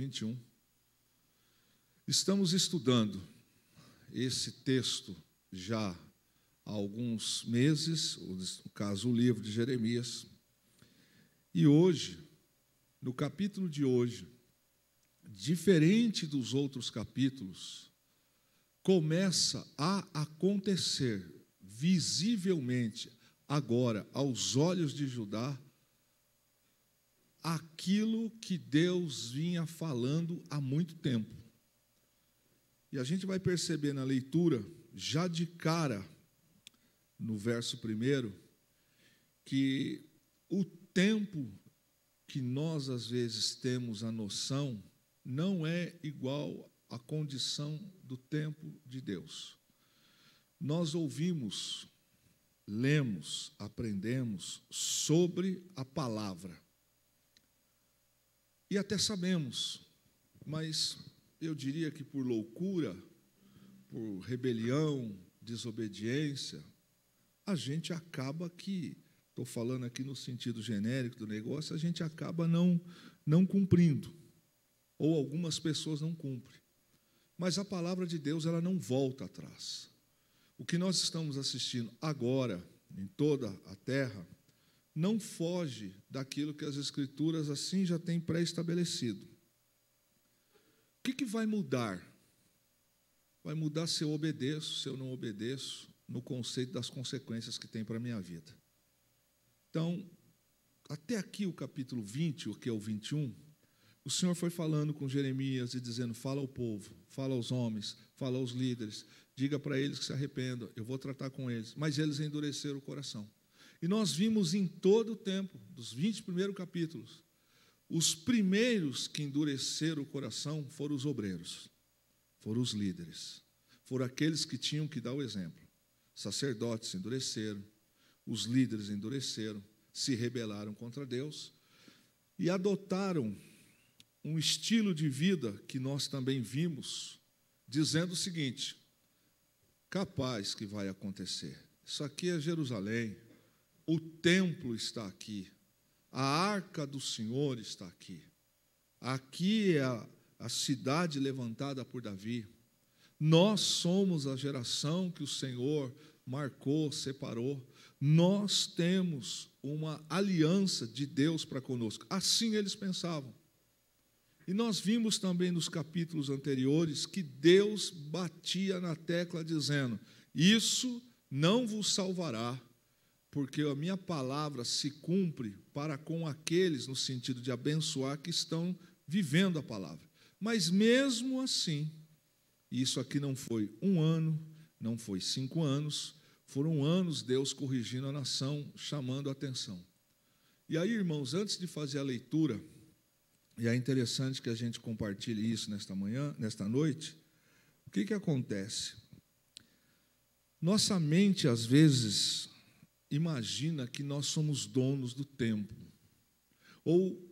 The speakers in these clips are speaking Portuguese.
21. Estamos estudando esse texto já há alguns meses, no caso, o livro de Jeremias. E hoje, no capítulo de hoje, diferente dos outros capítulos, começa a acontecer visivelmente, agora, aos olhos de Judá, aquilo que Deus vinha falando há muito tempo. E a gente vai perceber na leitura, já de cara, no verso 1, que o tempo que nós, às vezes, temos a noção, não é igual à condição do tempo de Deus. Nós ouvimos, lemos, aprendemos sobre a palavra. E até sabemos, mas eu diria que por loucura, por rebelião, desobediência, a gente acaba que, estou falando aqui no sentido genérico do negócio, a gente acaba não cumprindo, ou algumas pessoas não cumprem. Mas a palavra de Deus, ela não volta atrás. O que nós estamos assistindo agora, em toda a terra, não foge daquilo que as Escrituras assim já têm pré-estabelecido. O que vai mudar? Vai mudar se eu obedeço, se eu não obedeço, no conceito das consequências que tem para a minha vida. Então, até aqui o capítulo 20, o que é o 21, o Senhor foi falando com Jeremias e dizendo, fala ao povo, fala aos homens, fala aos líderes, diga para eles que se arrependam, eu vou tratar com eles. Mas eles endureceram o coração. E nós vimos em todo o tempo, dos 20 primeiros capítulos, os primeiros que endureceram o coração foram os obreiros, foram os líderes, foram aqueles que tinham que dar o exemplo. Sacerdotes endureceram, os líderes endureceram, se rebelaram contra Deus e adotaram um estilo de vida que nós também vimos, dizendo o seguinte, capaz que vai acontecer. Isso aqui é Jerusalém, o templo está aqui, a arca do Senhor está aqui. Aqui é a cidade levantada por Davi. Nós somos a geração que o Senhor marcou, separou. Nós temos uma aliança de Deus para conosco. Assim eles pensavam. E nós vimos também nos capítulos anteriores que Deus batia na tecla dizendo, isso não vos salvará, porque a minha palavra se cumpre para com aqueles, no sentido de abençoar, que estão vivendo a palavra. Mas mesmo assim, isso aqui não foi 1 ano, não foi 5 anos, foram anos Deus corrigindo a nação, chamando a atenção. E aí, irmãos, antes de fazer a leitura, e é interessante que a gente compartilhe isso nesta noite, o que acontece? Nossa mente, às vezes, imagina que nós somos donos do tempo, ou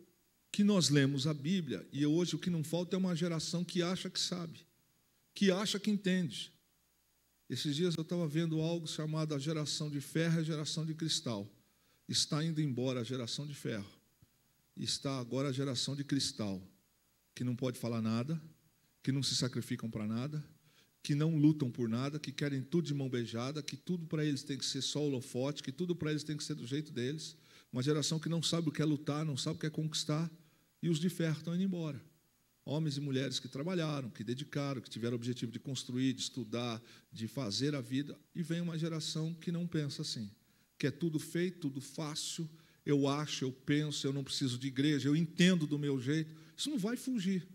que nós lemos a Bíblia, e hoje o que não falta é uma geração que acha que sabe, que acha que entende. Esses dias eu estava vendo algo chamado a geração de ferro e a geração de cristal. Está indo embora a geração de ferro, está agora a geração de cristal, que não pode falar nada, que não se sacrificam para nada, que não lutam por nada, que querem tudo de mão beijada, que tudo para eles tem que ser só holofote, que tudo para eles tem que ser do jeito deles. Uma geração que não sabe o que é lutar, não sabe o que é conquistar, e os de ferro estão indo embora. Homens e mulheres que trabalharam, que dedicaram, que tiveram o objetivo de construir, de estudar, de fazer a vida, e vem uma geração que não pensa assim, que é tudo feito, tudo fácil, eu acho, eu penso, eu não preciso de igreja, eu entendo do meu jeito. Isso não vai fugir.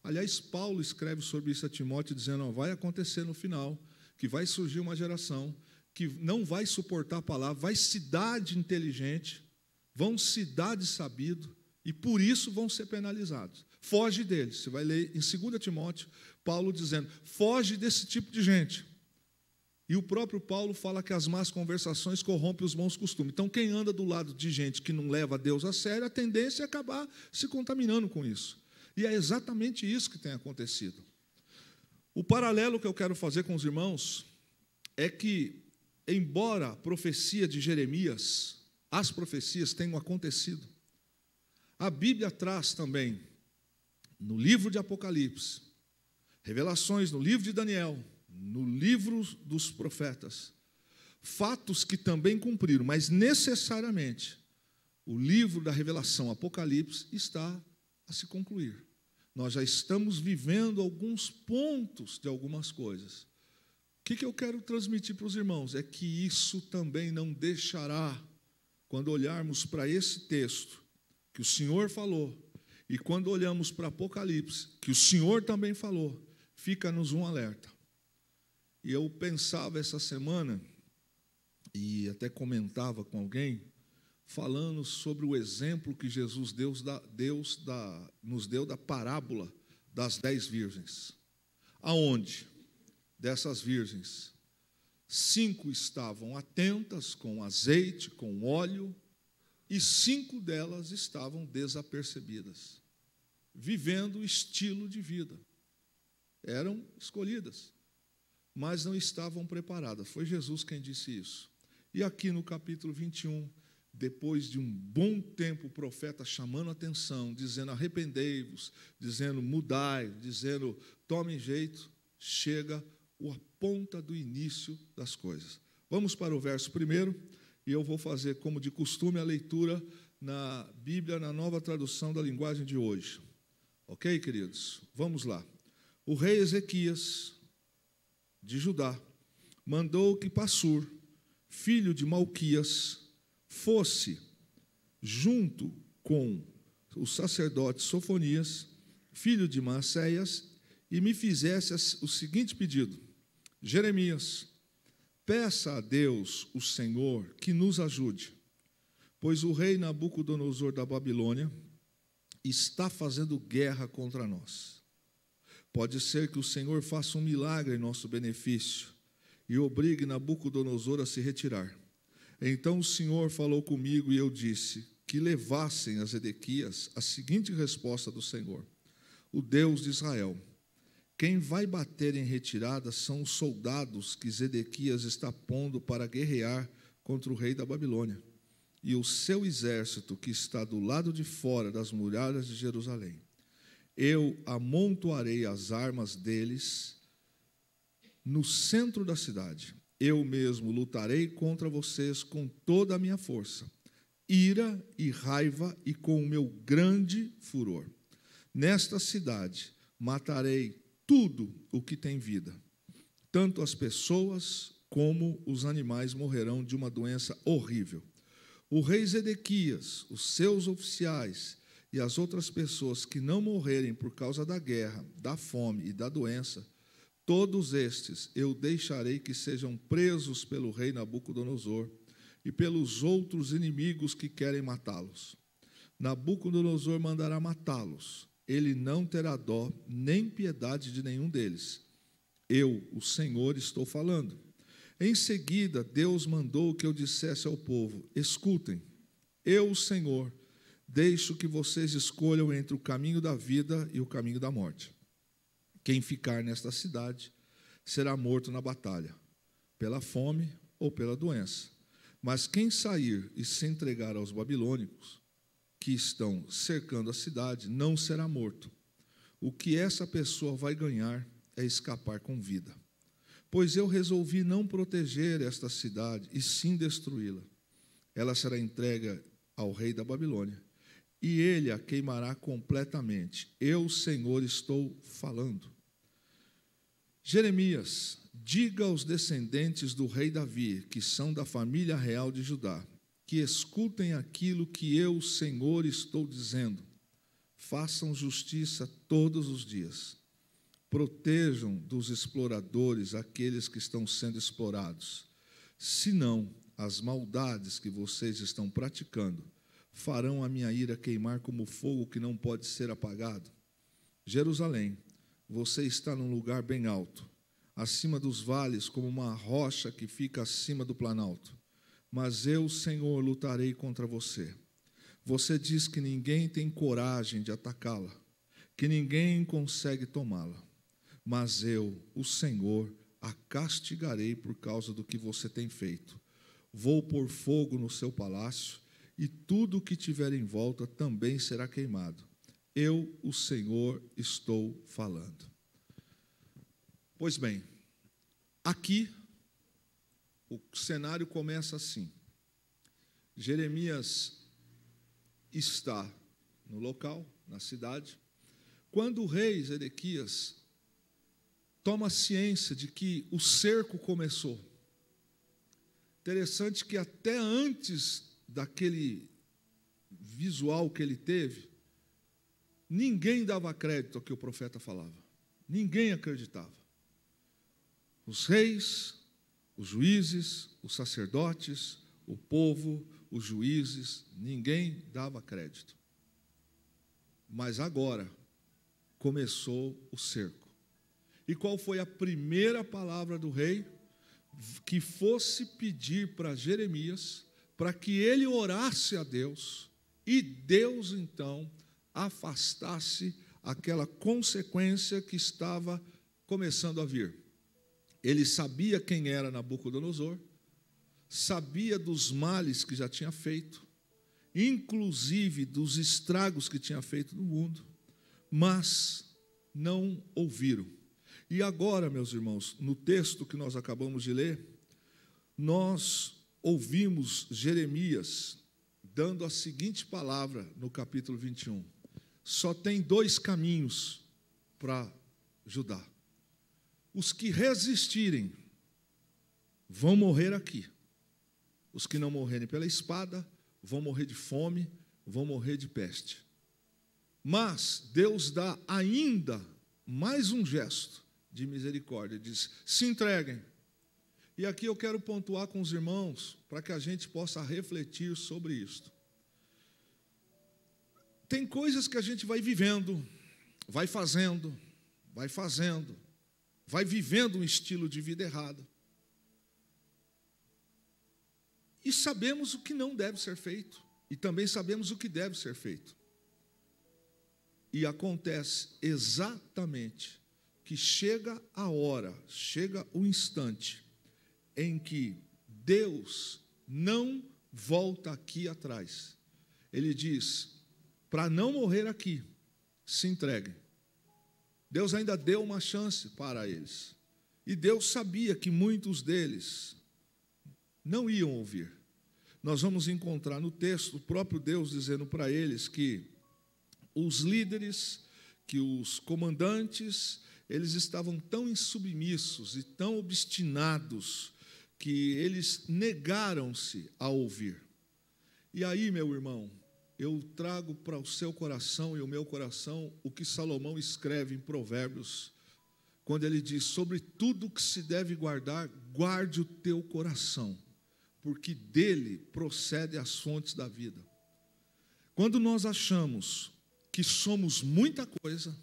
Aliás, Paulo escreve sobre isso a Timóteo, dizendo, vai acontecer no final, que vai surgir uma geração que não vai suportar a palavra, vai se dar de inteligente, vão se dar de sabido, e por isso vão ser penalizados. Foge deles. Você vai ler em 2 Timóteo, Paulo dizendo, foge desse tipo de gente. E o próprio Paulo fala que as más conversações corrompem os bons costumes. Então, quem anda do lado de gente que não leva Deus a sério, a tendência é acabar se contaminando com isso. E é exatamente isso que tem acontecido. O paralelo que eu quero fazer com os irmãos é que, embora a profecia de Jeremias, as profecias tenham acontecido, a Bíblia traz também no livro de Apocalipse, revelações no livro de Daniel, no livro dos profetas, fatos que também cumpriram, mas necessariamente o livro da revelação, Apocalipse, está a se concluir. Nós já estamos vivendo alguns pontos de algumas coisas. O que eu quero transmitir para os irmãos? É que isso também não deixará, quando olharmos para esse texto, que o Senhor falou, e quando olhamos para Apocalipse, que o Senhor também falou, fica-nos um alerta. E eu pensava essa semana, e até comentava com alguém, falando sobre o exemplo que Jesus nos deu da parábola das 10 virgens. Aonde? Dessas virgens, 5 estavam atentas, com azeite, com óleo, e 5 delas estavam desapercebidas, vivendo o estilo de vida. Eram escolhidas, mas não estavam preparadas. Foi Jesus quem disse isso. E aqui no capítulo 21, depois de um bom tempo, o profeta chamando a atenção, dizendo arrependei-vos, dizendo mudai, dizendo tomem jeito, chega a ponta do início das coisas. Vamos para o verso 1, e eu vou fazer, como de costume, a leitura na Bíblia, na nova tradução da linguagem de hoje. Ok, queridos? Vamos lá. O rei Ezequias, de Judá, mandou que Passur, filho de Malquias, fosse junto com o sacerdote Sofonias, filho de Maaseias, e me fizesse o seguinte pedido: Jeremias, peça a Deus, o Senhor, que nos ajude, pois o rei Nabucodonosor da Babilônia está fazendo guerra contra nós. Pode ser que o Senhor faça um milagre em nosso benefício e obrigue Nabucodonosor a se retirar. Então o Senhor falou comigo e eu disse que levassem a Zedequias a seguinte resposta do Senhor: o Deus de Israel, quem vai bater em retirada são os soldados que Zedequias está pondo para guerrear contra o rei da Babilônia, e o seu exército que está do lado de fora das muralhas de Jerusalém. Eu amontoarei as armas deles no centro da cidade. Eu mesmo lutarei contra vocês com toda a minha força, ira e raiva e com o meu grande furor. Nesta cidade matarei tudo o que tem vida. Tanto as pessoas como os animais morrerão de uma doença horrível. O rei Zedequias, os seus oficiais e as outras pessoas que não morrerem por causa da guerra, da fome e da doença, todos estes eu deixarei que sejam presos pelo rei Nabucodonosor e pelos outros inimigos que querem matá-los. Nabucodonosor mandará matá-los. Ele não terá dó nem piedade de nenhum deles. Eu, o Senhor, estou falando. Em seguida, Deus mandou que eu dissesse ao povo: escutem, eu, o Senhor, deixo que vocês escolham entre o caminho da vida e o caminho da morte. Quem ficar nesta cidade será morto na batalha, pela fome ou pela doença. Mas quem sair e se entregar aos babilônicos, que estão cercando a cidade, não será morto. O que essa pessoa vai ganhar é escapar com vida. Pois eu resolvi não proteger esta cidade, e sim destruí-la. Ela será entregue ao rei da Babilônia, e ele a queimará completamente. Eu, Senhor, estou falando. Jeremias, diga aos descendentes do rei Davi, que são da família real de Judá, que escutem aquilo que eu, Senhor, estou dizendo. Façam justiça todos os dias. Protejam dos exploradores aqueles que estão sendo explorados. Senão, as maldades que vocês estão praticando farão a minha ira queimar como fogo que não pode ser apagado. Jerusalém, você está num lugar bem alto, acima dos vales, como uma rocha que fica acima do planalto. Mas eu, Senhor, lutarei contra você. Você diz que ninguém tem coragem de atacá-la, que ninguém consegue tomá-la. Mas eu, o Senhor, a castigarei por causa do que você tem feito. Vou pôr fogo no seu palácio, e tudo o que tiver em volta também será queimado. eu, o Senhor, estou falando. Pois bem, aqui o cenário começa assim. Jeremias está no local, na cidade, quando o rei Zedequias toma ciência de que o cerco começou. Interessante que até antes daquele visual que ele teve, ninguém dava crédito ao que o profeta falava. Ninguém acreditava. Os reis, os juízes, os sacerdotes, o povo, os juízes, ninguém dava crédito. Mas agora começou o cerco. E qual foi a primeira palavra do rei? Que fosse pedir para Jeremias, para que ele orasse a Deus, e Deus então afastasse aquela consequência que estava começando a vir. Ele sabia quem era Nabucodonosor, sabia dos males que já tinha feito, inclusive dos estragos que tinha feito no mundo, mas não ouviram. E agora, meus irmãos, no texto que nós acabamos de ler, nós ouvimos Jeremias dando a seguinte palavra no capítulo 21. Só tem 2 caminhos para Judá. Os que resistirem vão morrer aqui. Os que não morrerem pela espada vão morrer de fome, vão morrer de peste. Mas Deus dá ainda mais um gesto de misericórdia. Diz, se entreguem. E aqui eu quero pontuar com os irmãos, para que a gente possa refletir sobre isto. Tem coisas que a gente vai vivendo, vai fazendo, vai vivendo um estilo de vida errado. E sabemos o que não deve ser feito, e também sabemos o que deve ser feito. E acontece exatamente que chega a hora, chega o instante em que Deus não volta aqui atrás. Ele diz, para não morrer aqui, se entreguem. Deus ainda deu uma chance para eles. E Deus sabia que muitos deles não iam ouvir. Nós vamos encontrar no texto o próprio Deus dizendo para eles que os líderes, que os comandantes, eles estavam tão insubmissos e tão obstinados que eles negaram-se a ouvir. E aí, meu irmão, eu trago para o seu coração e o meu coração o que Salomão escreve em Provérbios, quando ele diz, sobre tudo que se deve guardar, guarde o teu coração, porque dele procedem as fontes da vida. Quando nós achamos que somos muita coisa,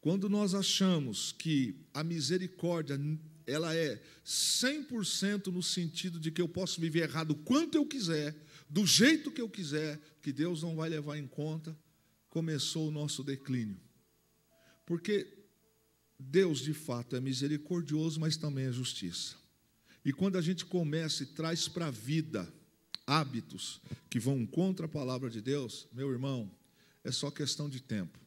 quando nós achamos que a misericórdia, ela é 100% no sentido de que eu posso viver errado quanto eu quiser, do jeito que eu quiser, que Deus não vai levar em conta, começou o nosso declínio. Porque Deus, de fato, é misericordioso, mas também é justiça. E quando a gente começa e traz para a vida hábitos que vão contra a palavra de Deus, meu irmão, é só questão de tempo,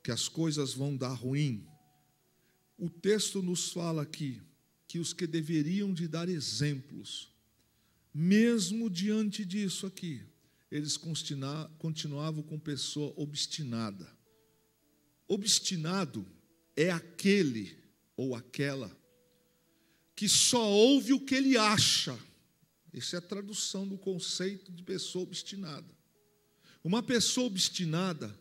que as coisas vão dar ruim. O texto nos fala aqui que os que deveriam de dar exemplos, mesmo diante disso aqui, eles continuavam com pessoa obstinada. Obstinado é aquele ou aquela que só ouve o que ele acha. Essa é a tradução do conceito de pessoa obstinada. Uma pessoa obstinada,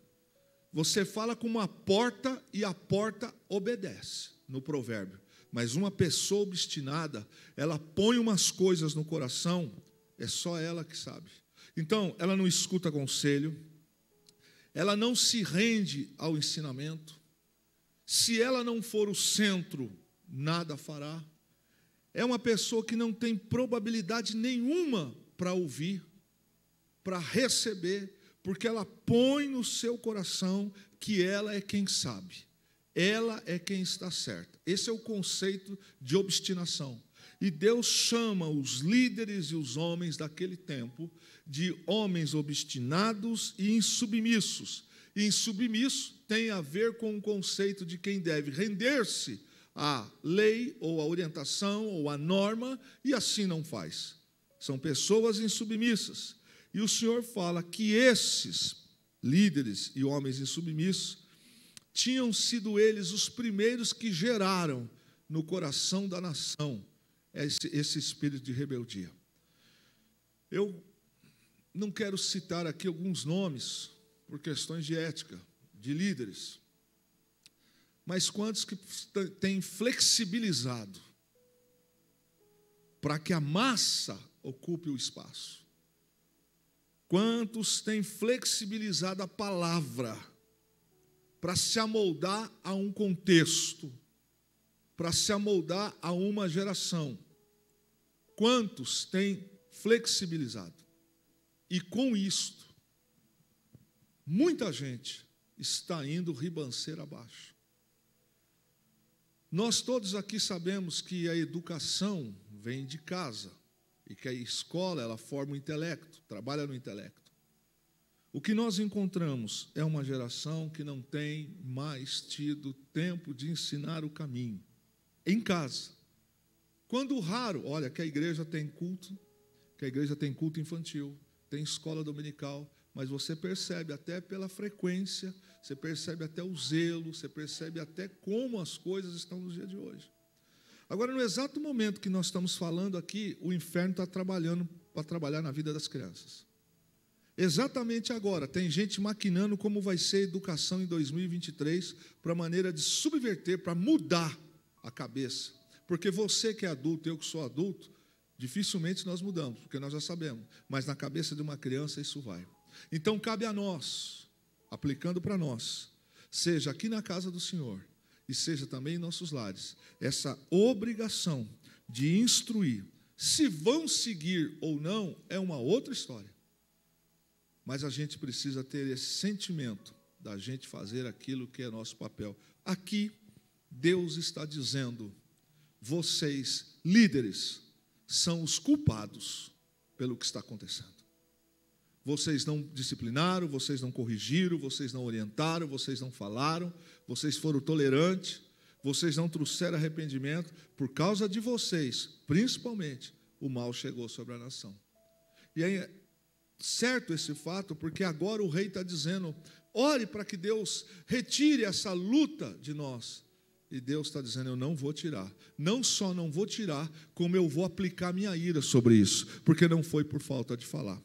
você fala com uma porta e a porta obedece, no provérbio. Mas uma pessoa obstinada, ela põe umas coisas no coração, é só ela que sabe. Então, ela não escuta conselho, ela não se rende ao ensinamento. Se ela não for o centro, nada fará. É uma pessoa que não tem probabilidade nenhuma para ouvir, para receber, porque ela põe no seu coração que ela é quem sabe, ela é quem está certa. Esse é o conceito de obstinação. E Deus chama os líderes e os homens daquele tempo de homens obstinados e insubmissos, insubmisso tem a ver com o conceito de quem deve render-se à lei, ou à orientação, ou à norma, e assim não faz. São pessoas insubmissas. E o Senhor fala que esses líderes e homens insubmissos tinham sido eles os primeiros que geraram no coração da nação esse espírito de rebeldia. Eu não quero citar aqui alguns nomes, por questões de ética, de líderes, mas quantos que têm flexibilizado para que a massa ocupe o espaço? Quantos têm flexibilizado a palavra para se amoldar a um contexto, para se amoldar a uma geração? Quantos têm flexibilizado? E com isto, muita gente está indo ribanceira abaixo. Nós todos aqui sabemos que a educação vem de casa e que a escola, ela forma o intelecto, trabalha no intelecto. O que nós encontramos é uma geração que não tem mais tido tempo de ensinar o caminho em casa. Quando raro, olha, que a igreja tem culto infantil, tem escola dominical, mas você percebe até pela frequência, você percebe até o zelo, você percebe até como as coisas estão no dia de hoje. Agora, no exato momento que nós estamos falando aqui, o inferno está trabalhando para trabalhar na vida das crianças. Exatamente agora, tem gente maquinando como vai ser a educação em 2023, para maneira de subverter, para mudar a cabeça. Porque você que é adulto, eu que sou adulto, dificilmente nós mudamos, porque nós já sabemos. Mas na cabeça de uma criança isso vai. Então, cabe a nós, aplicando para nós, seja aqui na casa do Senhor, e seja também em nossos lares, essa obrigação de instruir. Se vão seguir ou não, é uma outra história. Mas a gente precisa ter esse sentimento da gente fazer aquilo que é nosso papel. Aqui, Deus está dizendo, vocês, líderes, são os culpados pelo que está acontecendo. Vocês não disciplinaram, vocês não corrigiram, vocês não orientaram, vocês não falaram, vocês foram tolerantes, vocês não trouxeram arrependimento. Por causa de vocês, principalmente, o mal chegou sobre a nação. E aí, certo esse fato, porque agora o rei está dizendo, ore para que Deus retire essa luta de nós. E Deus está dizendo, eu não vou tirar. Não só não vou tirar, como eu vou aplicar minha ira sobre isso, porque não foi por falta de falar.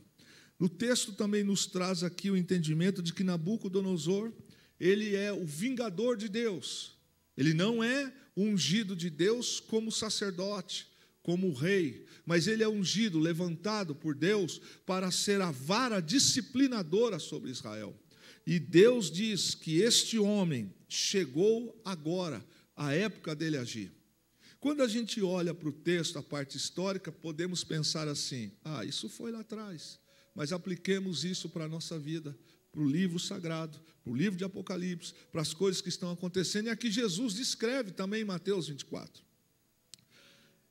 No texto também nos traz aqui o entendimento de que Nabucodonosor, ele é o vingador de Deus. Ele não é ungido de Deus como sacerdote, como rei, mas ele é ungido, levantado por Deus para ser a vara disciplinadora sobre Israel. E Deus diz que este homem chegou agora, a época dele agir. Quando a gente olha para o texto, a parte histórica, podemos pensar assim, isso foi lá atrás. Mas apliquemos isso para a nossa vida, para o livro sagrado, para o livro de Apocalipse, para as coisas que estão acontecendo, e aqui Jesus descreve também em Mateus 24.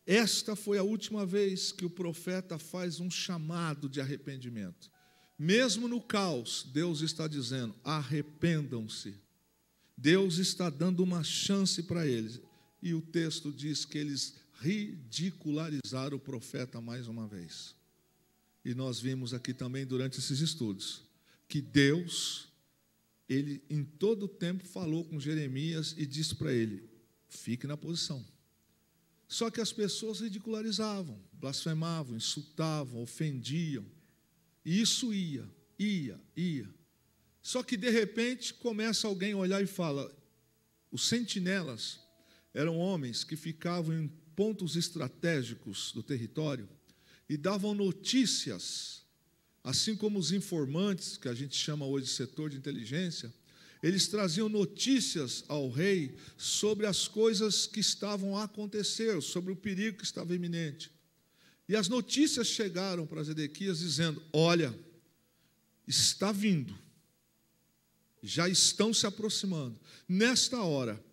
Esta foi a última vez que o profeta faz um chamado de arrependimento. Mesmo no caos, Deus está dizendo, arrependam-se. Deus está dando uma chance para eles. E o texto diz que eles ridicularizaram o profeta mais uma vez. E nós vimos aqui também, durante esses estudos, que Deus, ele em todo o tempo falou com Jeremias e disse para ele, fique na posição. Só que as pessoas ridicularizavam, blasfemavam, insultavam, ofendiam. E isso ia. Só que, de repente, começa alguém a olhar e fala, os sentinelas eram homens que ficavam em pontos estratégicos do território, e davam notícias, assim como os informantes, que a gente chama hoje de setor de inteligência, eles traziam notícias ao rei sobre as coisas que estavam a acontecer, sobre o perigo que estava iminente. E as notícias chegaram para Zedequias dizendo, olha, está vindo, já estão se aproximando. Nesta hora,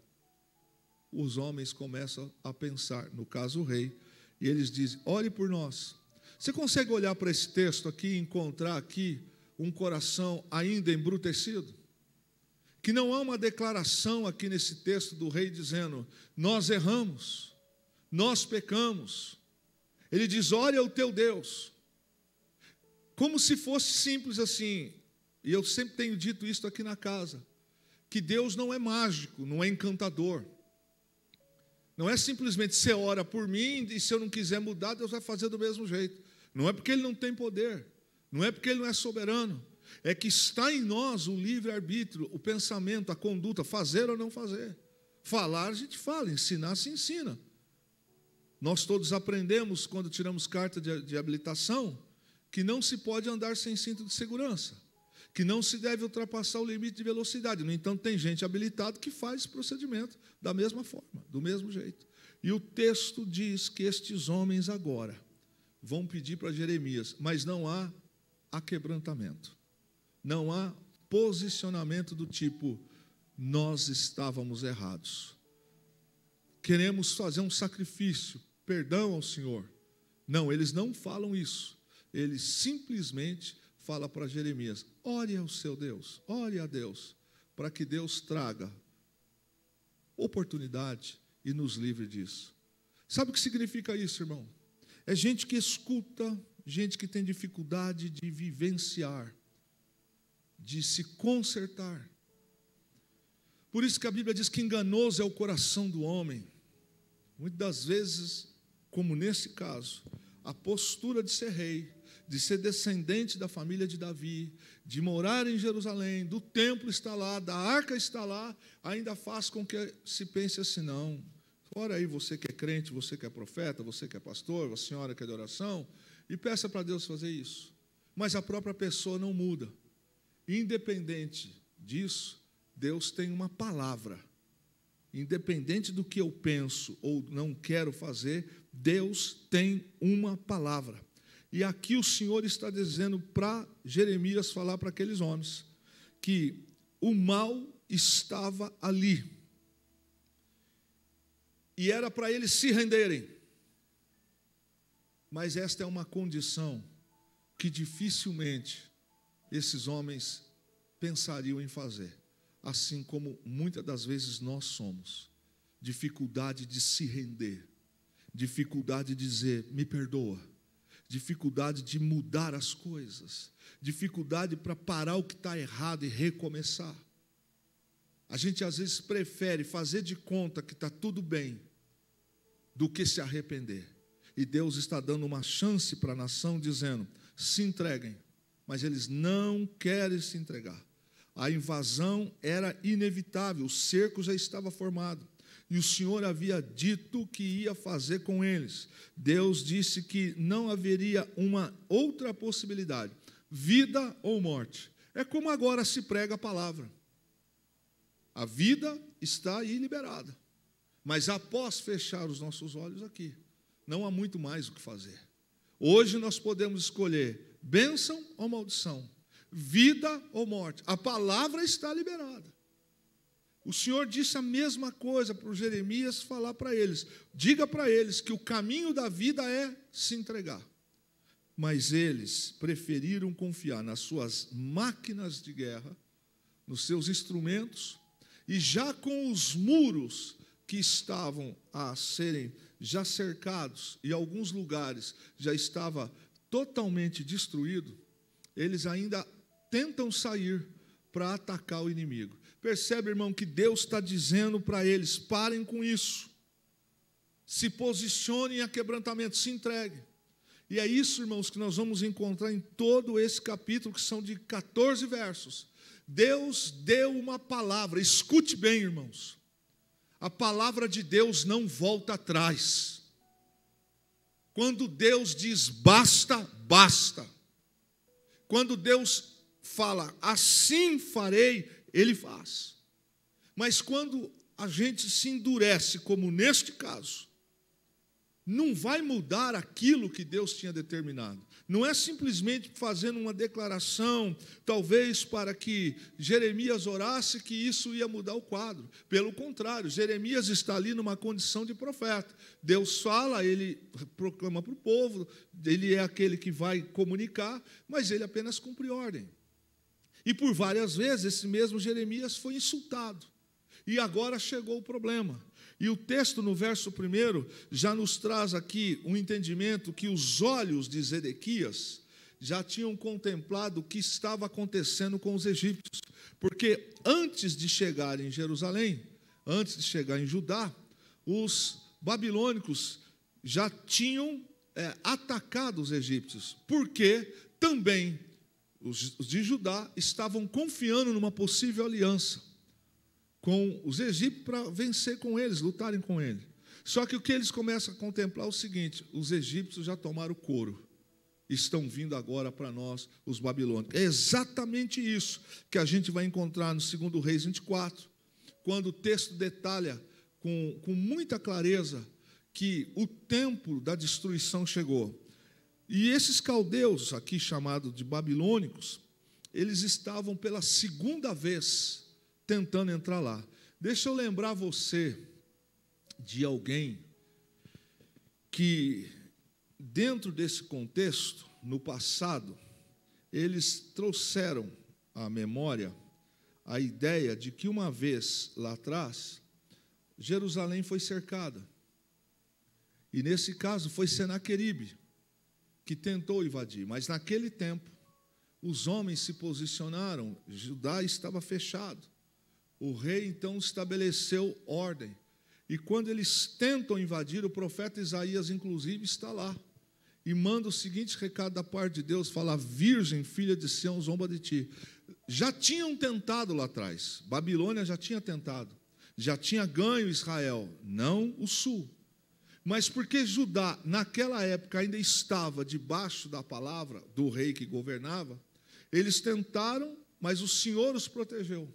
os homens começam a pensar, no caso o rei, e eles dizem, ore por nós. Você consegue olhar para esse texto aqui e encontrar aqui um coração ainda embrutecido? que não há uma declaração aqui nesse texto do rei dizendo, nós erramos, nós pecamos. Ele diz, ore ao teu Deus. Como se fosse simples assim, e eu sempre tenho dito isso aqui na casa, que Deus não é mágico, não é encantador. Não é simplesmente você ora por mim e se eu não quiser mudar, Deus vai fazer do mesmo jeito. Não é porque Ele não tem poder, não é porque Ele não é soberano, é que está em nós o livre-arbítrio, o pensamento, a conduta, fazer ou não fazer. Falar a gente fala, ensinar se ensina. Nós todos aprendemos, quando tiramos carta de habilitação, que não se pode andar sem cinto de segurança, que não se deve ultrapassar o limite de velocidade. No entanto, tem gente habilitada que faz esse procedimento da mesma forma, do mesmo jeito. E o texto diz que estes homens agora vão pedir para Jeremias, mas não há aquebrantamento, não há posicionamento do tipo, nós estávamos errados, queremos fazer um sacrifício, perdão ao Senhor. Não, eles não falam isso, eles simplesmente falam para Jeremias, ore ao seu Deus, ore a Deus, para que Deus traga oportunidade e nos livre disso. Sabe o que significa isso, irmão? É gente que escuta, gente que tem dificuldade de vivenciar, de se consertar. Por isso que a Bíblia diz que enganoso é o coração do homem. Muitas das vezes, como nesse caso, a postura de ser rei, de ser descendente da família de Davi, de morar em Jerusalém, do templo está lá, da arca está lá, ainda faz com que se pense assim, não, ora aí você que é crente, você que é profeta, você que é pastor, a senhora que é de oração, e peça para Deus fazer isso. Mas a própria pessoa não muda. Independente disso, Deus tem uma palavra. Independente do que eu penso ou não quero fazer, Deus tem uma palavra. E aqui o Senhor está dizendo para Jeremias falar para aqueles homens que o mal estava ali. E era para eles se renderem. Mas esta é uma condição que dificilmente esses homens pensariam em fazer. Assim como muitas das vezes nós somos. Dificuldade de se render. Dificuldade de dizer, me perdoa. Dificuldade de mudar as coisas. Dificuldade para parar o que está errado e recomeçar. A gente às vezes prefere fazer de conta que está tudo bem do que se arrepender. E Deus está dando uma chance para a nação dizendo, se entreguem. Mas eles não querem se entregar. A invasão era inevitável, o cerco já estava formado. E o Senhor havia dito que ia fazer com eles. Deus disse que não haveria uma outra possibilidade, vida ou morte. É como agora se prega a palavra. A vida está aí liberada. Mas após fechar os nossos olhos aqui, não há muito mais o que fazer. Hoje nós podemos escolher bênção ou maldição, vida ou morte. A palavra está liberada. O Senhor disse a mesma coisa para o Jeremias falar para eles. Diga para eles que o caminho da vida é se entregar. Mas eles preferiram confiar nas suas máquinas de guerra, nos seus instrumentos, e já com os muros que estavam a serem já cercados, e alguns lugares já estava totalmente destruído, eles ainda tentam sair para atacar o inimigo. Percebe, irmão, que Deus está dizendo para eles, parem com isso. Se posicionem a quebrantamento, se entreguem. E é isso, irmãos, que nós vamos encontrar em todo esse capítulo, que são de 14 versos. Deus deu uma palavra, escute bem, irmãos. A palavra de Deus não volta atrás. Quando Deus diz basta, basta. Quando Deus fala assim farei, Ele faz. Mas quando a gente se endurece, como neste caso, não vai mudar aquilo que Deus tinha determinado. Não é simplesmente fazendo uma declaração, talvez para que Jeremias orasse, que isso ia mudar o quadro. Pelo contrário, Jeremias está ali numa condição de profeta. Deus fala, ele proclama para o povo, ele é aquele que vai comunicar, mas ele apenas cumpre ordem. E por várias vezes esse mesmo Jeremias foi insultado. E agora chegou o problema. E o texto no verso 1 já nos traz aqui um entendimento que os olhos de Zedequias já tinham contemplado o que estava acontecendo com os egípcios. Porque antes de chegar em Jerusalém, antes de chegar em Judá, os babilônicos já tinham atacado os egípcios. Porque também os de Judá estavam confiando numa possível aliança com os egípcios para vencer com eles, lutarem com eles. Só que o que eles começam a contemplar é o seguinte: os egípcios já tomaram couro, estão vindo agora para nós, os babilônicos. É exatamente isso que a gente vai encontrar no 2 Reis 24, quando o texto detalha com muita clareza que o tempo da destruição chegou. E esses caldeus, aqui chamados de babilônicos, eles estavam pela segunda vez tentando entrar lá. Deixa eu lembrar você de alguém que, dentro desse contexto, no passado, eles trouxeram à memória a ideia de que uma vez lá atrás, Jerusalém foi cercada. E nesse caso foi Senaqueribe que tentou invadir, mas naquele tempo os homens se posicionaram, Judá estava fechado. O rei então estabeleceu ordem. E quando eles tentam invadir, o profeta Isaías inclusive está lá e manda o seguinte recado da parte de Deus, fala: virgem, filha de Sião, zomba de ti. Já tinham tentado lá atrás, Babilônia já tinha tentado, já tinha ganho Israel, não o sul. Mas porque Judá, naquela época, ainda estava debaixo da palavra do rei que governava, eles tentaram, mas o Senhor os protegeu.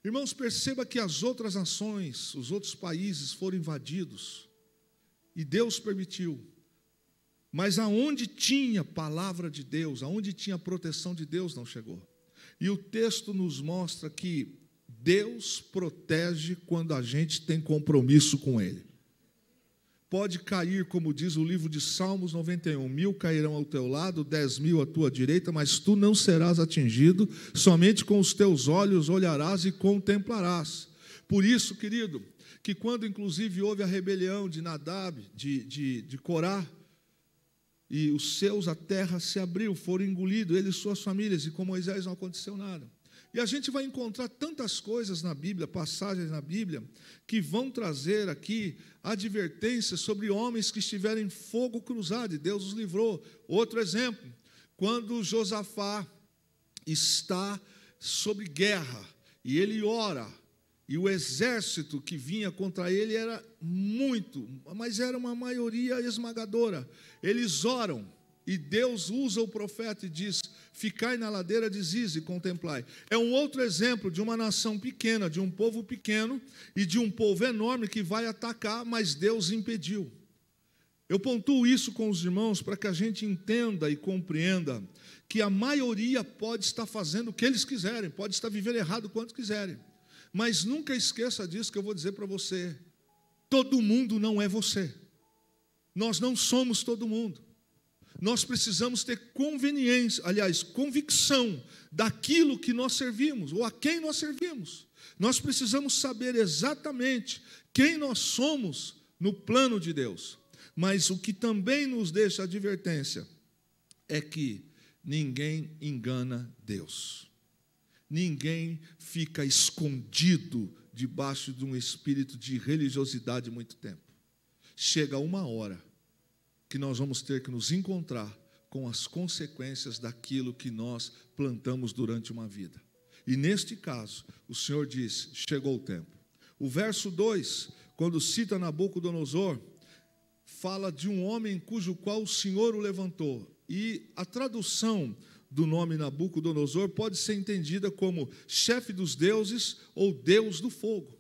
Irmãos, perceba que as outras nações, os outros países foram invadidos, e Deus permitiu. Mas aonde tinha palavra de Deus, aonde tinha proteção de Deus, não chegou. E o texto nos mostra que Deus protege quando a gente tem compromisso com Ele. Pode cair, como diz o livro de Salmos 91, 1000 cairão ao teu lado, 10.000 à tua direita, mas tu não serás atingido, somente com os teus olhos olharás e contemplarás. Por isso, querido, que quando inclusive houve a rebelião de Nadab, de Corá, e os seus, a terra se abriu, foram engolidos, eles e suas famílias, e com Moisés não aconteceu nada. E a gente vai encontrar tantas coisas na Bíblia, passagens na Bíblia, que vão trazer aqui advertências sobre homens que estiverem em fogo cruzado, e Deus os livrou. Outro exemplo, quando Josafá está sob guerra, e ele ora, e o exército que vinha contra ele era muito, mas era uma maioria esmagadora. Eles oram, e Deus usa o profeta e diz: ficai na ladeira de Ziz e contemplai. É um outro exemplo de uma nação pequena, de um povo pequeno e de um povo enorme que vai atacar, mas Deus impediu. Eu pontuo isso com os irmãos para que a gente entenda e compreenda que a maioria pode estar fazendo o que eles quiserem, pode estar vivendo errado quanto quiserem, mas nunca esqueça disso que eu vou dizer para você: todo mundo não é você, nós não somos todo mundo. Nós precisamos ter convicção daquilo que nós servimos, ou a quem nós servimos. Nós precisamos saber exatamente quem nós somos no plano de Deus. Mas o que também nos deixa advertência é que ninguém engana Deus. Ninguém fica escondido debaixo de um espírito de religiosidade muito tempo. Chega uma hora que nós vamos ter que nos encontrar com as consequências daquilo que nós plantamos durante uma vida. E neste caso, o Senhor diz: chegou o tempo. O verso 2, quando cita Nabucodonosor, fala de um homem cujo qual o Senhor o levantou. E a tradução do nome Nabucodonosor pode ser entendida como chefe dos deuses ou Deus do fogo.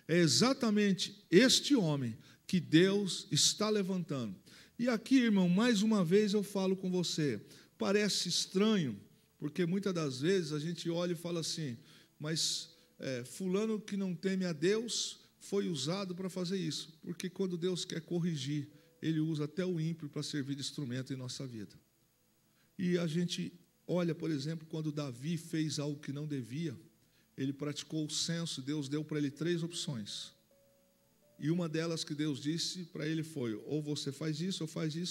É exatamente este homem que Deus está levantando. E aqui, irmão, mais uma vez eu falo com você, parece estranho, porque muitas das vezes a gente olha e fala assim: mas fulano que não teme a Deus foi usado para fazer isso, porque quando Deus quer corrigir, Ele usa até o ímpio para servir de instrumento em nossa vida. E a gente Olha, por exemplo, quando Davi fez algo que não devia, ele praticou o censo, Deus deu para ele 3 opções. E uma delas que Deus disse para ele foi: ou você faz isso,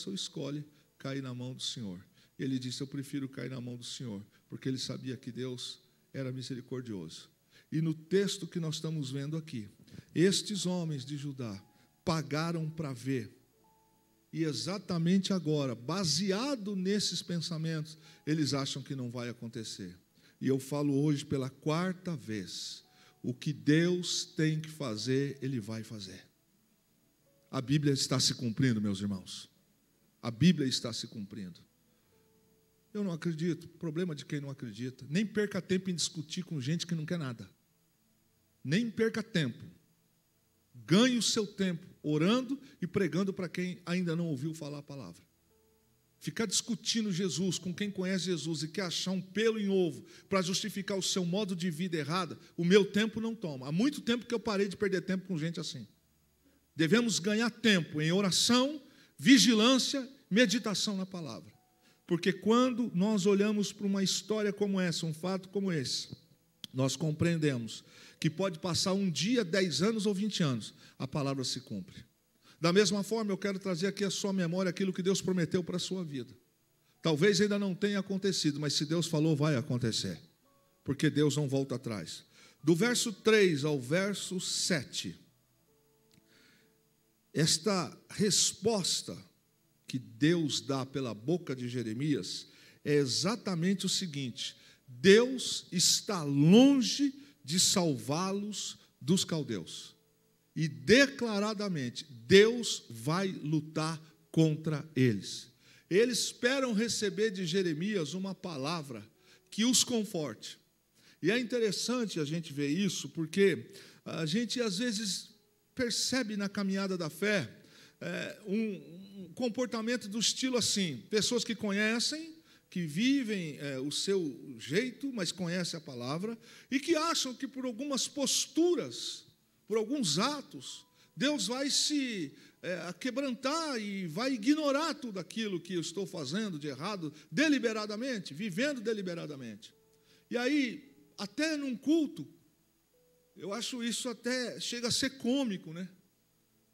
ou escolhe cair na mão do Senhor. E ele disse: eu prefiro cair na mão do Senhor, porque ele sabia que Deus era misericordioso. E no texto que nós estamos vendo aqui, estes homens de Judá pagaram para ver. E exatamente agora, baseado nesses pensamentos, eles acham que não vai acontecer. E eu falo hoje pela 4ª vez: o que Deus tem que fazer, Ele vai fazer. A Bíblia está se cumprindo, meus irmãos. A Bíblia está se cumprindo. Eu não acredito, problema de quem não acredita. Nem perca tempo em discutir com gente que não quer nada. Nem perca tempo. Ganhe o seu tempo orando e pregando para quem ainda não ouviu falar a palavra. Ficar discutindo Jesus com quem conhece Jesus e quer achar um pelo em ovo para justificar o seu modo de vida errado, o meu tempo não toma. Há muito tempo que eu parei de perder tempo com gente assim. Devemos ganhar tempo em oração, vigilância, meditação na palavra. Porque quando nós olhamos para uma história como essa, um fato como esse, nós compreendemos que pode passar um dia, 10 anos ou 20 anos, a palavra se cumpre. Da mesma forma, eu quero trazer aqui à sua memória aquilo que Deus prometeu para a sua vida. Talvez ainda não tenha acontecido, mas se Deus falou, vai acontecer. Porque Deus não volta atrás. Do verso 3 ao verso 7, esta resposta que Deus dá pela boca de Jeremias é exatamente o seguinte: Deus está longe de salvá-los dos caldeus. E declaradamente, Deus vai lutar contra eles. Eles esperam receber de Jeremias uma palavra que os conforte. E é interessante a gente ver isso, porque a gente às vezes percebe na caminhada da fé um comportamento do estilo assim: pessoas que conhecem, que vivem o seu jeito, mas conhecem a palavra, e que acham que por algumas posturas, por alguns atos, Deus vai se quebrantar e vai ignorar tudo aquilo que eu estou fazendo de errado deliberadamente, vivendo deliberadamente. E aí, até num culto, eu acho isso até chega a ser cômico, né?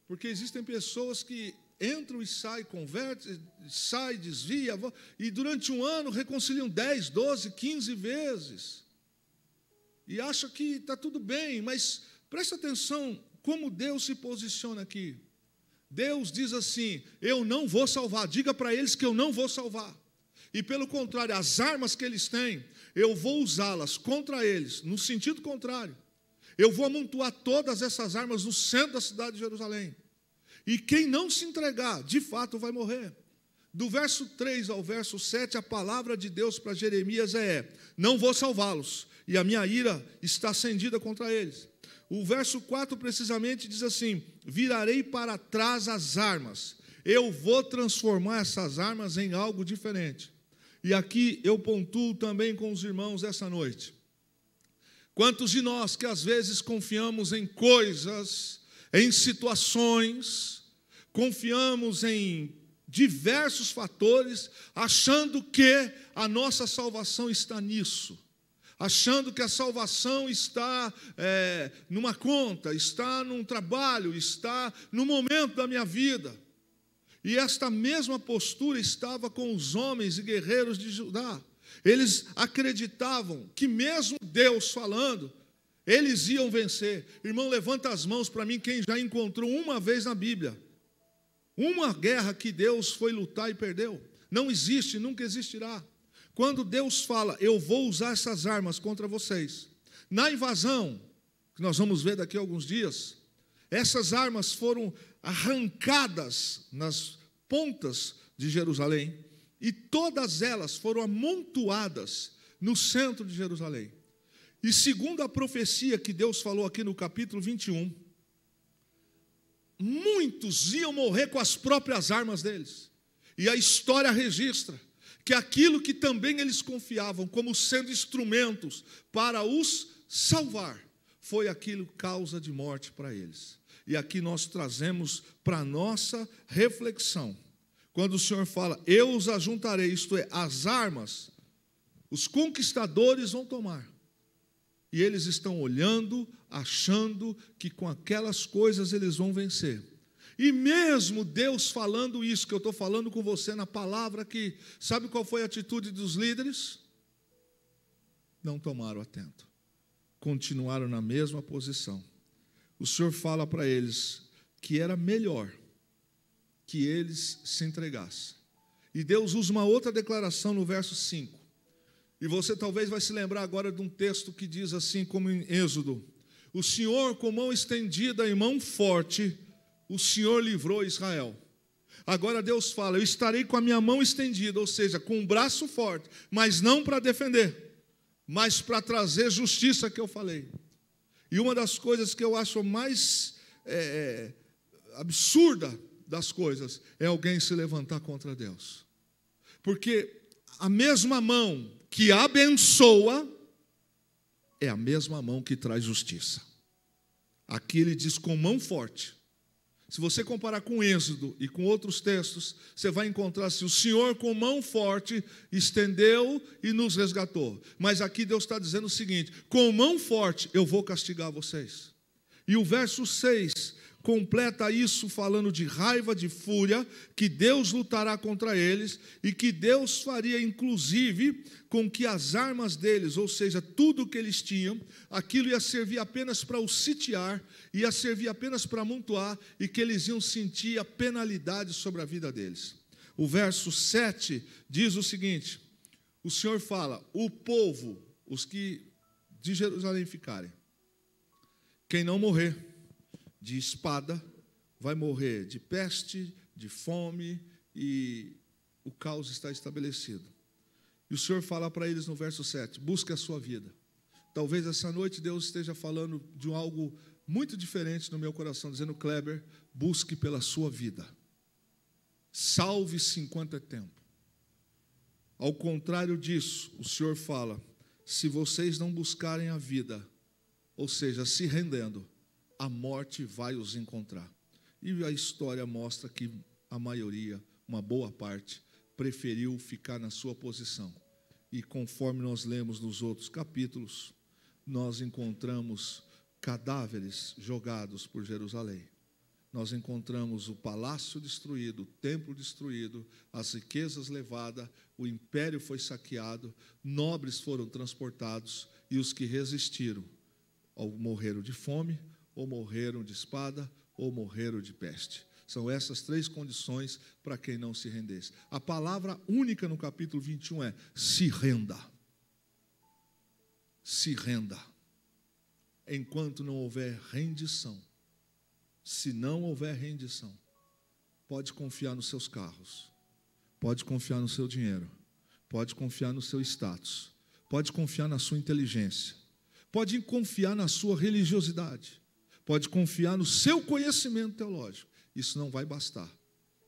Porque existem pessoas que entram e saem, convertem, saem, desvia, e durante um ano reconciliam 10, 12, 15 vezes. E acham que está tudo bem, mas presta atenção como Deus se posiciona aqui. Deus diz assim: eu não vou salvar, diga para eles que eu não vou salvar. E pelo contrário, as armas que eles têm, eu vou usá-las contra eles, no sentido contrário. Eu vou amontoar todas essas armas no centro da cidade de Jerusalém. E quem não se entregar, de fato vai morrer. Do verso 3 ao verso 7, a palavra de Deus para Jeremias não vou salvá-los, e a minha ira está acendida contra eles. O verso 4 precisamente diz assim: virarei para trás as armas, eu vou transformar essas armas em algo diferente. E aqui eu pontuo também com os irmãos essa noite. Quantos de nós que às vezes confiamos em coisas, em situações, confiamos em diversos fatores, achando que a nossa salvação está nisso, achando que a salvação está numa conta, está num trabalho, está no momento da minha vida. E esta mesma postura estava com os homens e guerreiros de Judá. Eles acreditavam que mesmo Deus falando, eles iam vencer. Irmão, levanta as mãos para mim quem já encontrou uma vez na Bíblia uma guerra que Deus foi lutar e perdeu. Não existe, nunca existirá. Quando Deus fala, eu vou usar essas armas contra vocês. Na invasão, que nós vamos ver daqui a alguns dias, essas armas foram arrancadas nas pontas de Jerusalém e todas elas foram amontoadas no centro de Jerusalém. E segundo a profecia que Deus falou aqui no capítulo 21, muitos iam morrer com as próprias armas deles. E a história registra que aquilo que também eles confiavam como sendo instrumentos para os salvar, foi aquilo causa de morte para eles. E aqui nós trazemos para a nossa reflexão, quando o Senhor fala, eu os ajuntarei, isto é, as armas Os conquistadores vão tomar. E eles estão olhando, achando que com aquelas coisas eles vão vencer. E mesmo Deus falando isso que eu estou falando com você na palavra aqui, sabe qual foi a atitude dos líderes? Não tomaram atento. Continuaram na mesma posição. O Senhor fala para eles que era melhor que eles se entregassem. E Deus usa uma outra declaração no verso 5. E você talvez vai se lembrar agora de um texto que diz assim, como em Êxodo: o Senhor com mão estendida e mão forte, o Senhor livrou Israel. Agora Deus fala: eu estarei com a minha mão estendida, ou seja, com um braço forte, mas não para defender, mas para trazer justiça, que eu falei. E uma das coisas que eu acho mais absurda das coisas é alguém se levantar contra Deus. Porque a mesma mão que abençoa é a mesma mão que traz justiça. Aqui ele diz com mão forte. Se você comparar com Êxodo e com outros textos, você vai encontrar assim: o Senhor com mão forte estendeu e nos resgatou. Mas aqui Deus está dizendo o seguinte: com mão forte eu vou castigar vocês. E o verso 6 completa isso falando de raiva, de fúria, que Deus lutará contra eles e que Deus faria inclusive com que as armas deles, ou seja, tudo que eles tinham, aquilo ia servir apenas para os sitiar, ia servir apenas para amontoar, e que eles iam sentir a penalidade sobre a vida deles. O verso 7 diz o seguinte: o Senhor fala: o povo, os que de Jerusalém ficarem, quem não morrer de espada, vai morrer de peste, de fome, e o caos está estabelecido. E o Senhor fala para eles no verso 7, busque a sua vida. Talvez essa noite Deus esteja falando de algo muito diferente no meu coração, dizendo: Kleber, busque pela sua vida. Salve-se enquanto é tempo. Ao contrário disso, o Senhor fala: se vocês não buscarem a vida, ou seja, se rendendo, a morte vai os encontrar. E a história mostra que a maioria, uma boa parte, preferiu ficar na sua posição. E conforme nós lemos nos outros capítulos, nós encontramos cadáveres jogados por Jerusalém. Nós encontramos o palácio destruído, o templo destruído, as riquezas levadas, o império foi saqueado, nobres foram transportados, e os que resistiram ou morreram de fome, ou morreram de espada, ou morreram de peste. São essas três condições para quem não se rendesse. A palavra única no capítulo 21 é: se renda. Se renda. Enquanto não houver rendição, se não houver rendição, pode confiar nos seus carros, pode confiar no seu dinheiro, pode confiar no seu status, pode confiar na sua inteligência, pode confiar na sua religiosidade, pode confiar no seu conhecimento teológico. Isso não vai bastar.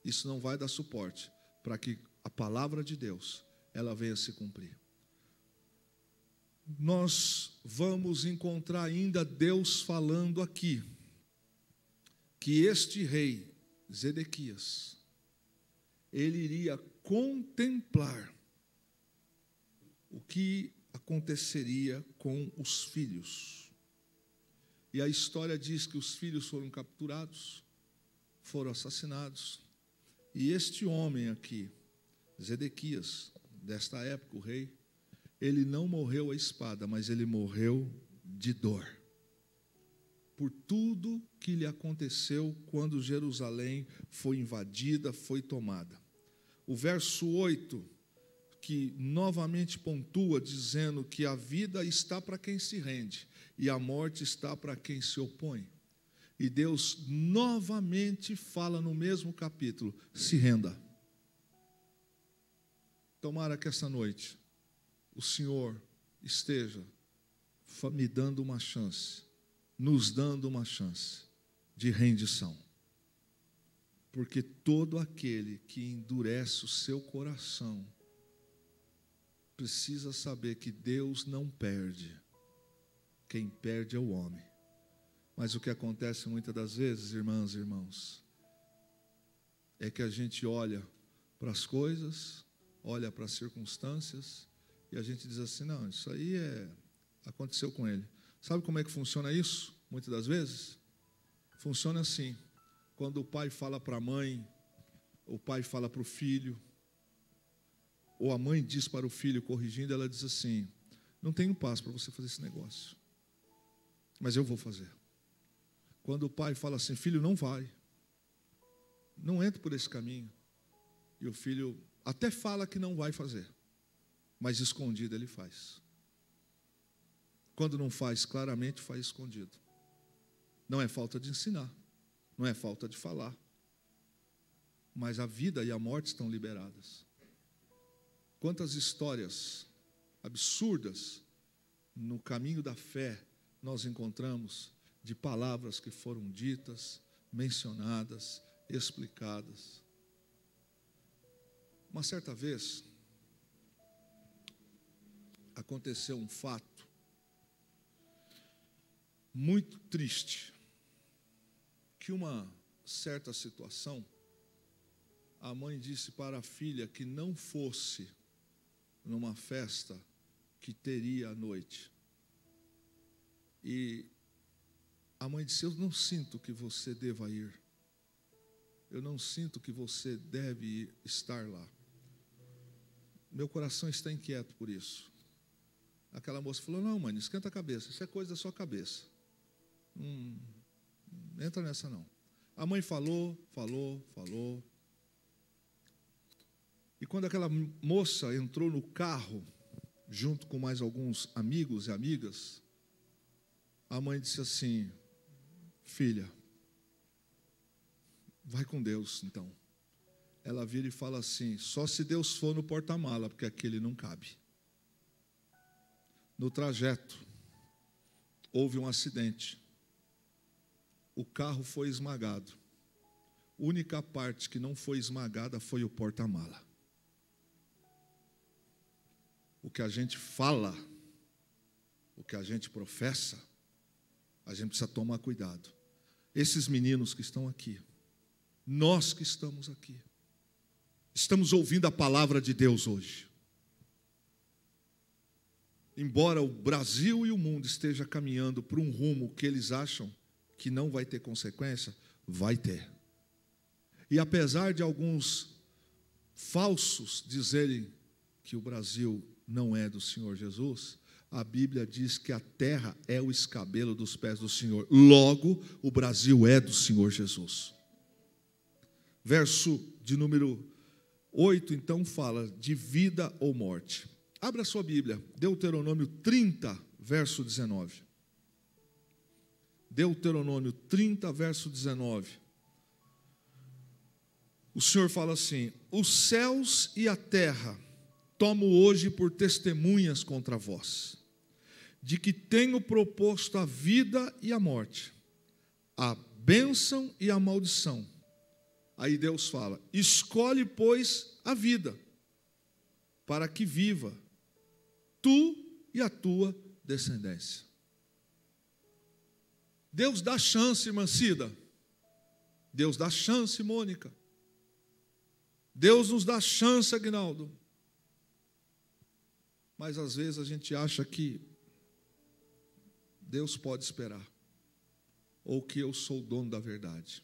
Isso não vai dar suporte para que a palavra de Deus ela venha se cumprir. Nós vamos encontrar ainda Deus falando aqui que este rei, Zedequias, ele iria contemplar o que aconteceria com os filhos. E a história diz que os filhos foram capturados, foram assassinados. E este homem aqui, Zedequias, desta época, o rei, ele não morreu à espada, mas ele morreu de dor. Por tudo que lhe aconteceu quando Jerusalém foi invadida, foi tomada. O verso 8, que novamente pontua, dizendo que a vida está para quem se rende, e a morte está para quem se opõe. E Deus novamente fala no mesmo capítulo: se renda. Tomara que essa noite o Senhor esteja me dando uma chance, nos dando uma chance de rendição. Porque todo aquele que endurece o seu coração precisa saber que Deus não perde. Quem perde é o homem. Mas o que acontece muitas das vezes, irmãs e irmãos, é que a gente olha para as coisas, olha para as circunstâncias E a gente diz assim, não, isso aí aconteceu com ele. Sabe como é que funciona isso, muitas das vezes? Funciona assim, quando o pai fala para a mãe, o pai fala para o filho, ou a mãe diz para o filho, corrigindo, ela diz assim, não tenho paz para você fazer esse negócio, mas eu vou fazer. Quando o pai fala assim, filho, não vai, não entre por esse caminho, e o filho até fala que não vai fazer, mas escondido ele faz. Quando não faz claramente, faz escondido. Não é falta de ensinar, não é falta de falar, mas a vida e a morte estão liberadas. Quantas histórias absurdas no caminho da fé nós encontramos de palavras que foram ditas, mencionadas, explicadas. Uma certa vez, aconteceu um fato muito triste, que uma certa situação, a mãe disse para a filha que não fosse numa festa que teria à noite. E a mãe disse, eu não sinto que você deva ir. Eu não sinto que você deve estar lá. Meu coração está inquieto por isso. Aquela moça falou, não, mãe, esquenta a cabeça, isso é coisa da sua cabeça. Não entra nessa não. A mãe falou. E quando aquela moça entrou no carro, junto com mais alguns amigos e amigas, a mãe disse assim, filha, vai com Deus então. Ela vira e fala assim, só se Deus for no porta-mala, porque aquele não cabe. No trajeto, houve um acidente. O carro foi esmagado. A única parte que não foi esmagada foi o porta-mala. O que a gente fala, o que a gente professa, a gente precisa tomar cuidado. Esses meninos que estão aqui, nós que estamos aqui, estamos ouvindo a palavra de Deus hoje. Embora o Brasil e o mundo estejam caminhando por um rumo que eles acham que não vai ter consequência, vai ter. E apesar de alguns falsos dizerem que o Brasil não é do Senhor Jesus, a Bíblia diz que a terra é o escabelo dos pés do Senhor. Logo, o Brasil é do Senhor Jesus. Verso de número 8, então, fala de vida ou morte. Abra a sua Bíblia, Deuteronômio 30, verso 19. Deuteronômio 30, verso 19. O Senhor fala assim, os céus e a terra tomo hoje por testemunhas contra vós, de que tenho proposto a vida e a morte, a bênção e a maldição. Aí Deus fala, escolhe, pois, a vida, para que viva tu e a tua descendência. Deus dá chance, irmã Cida. Deus dá chance, Mônica. Deus nos dá chance, Aguinaldo. Mas às vezes a gente acha que Deus pode esperar, ou que eu sou o dono da verdade.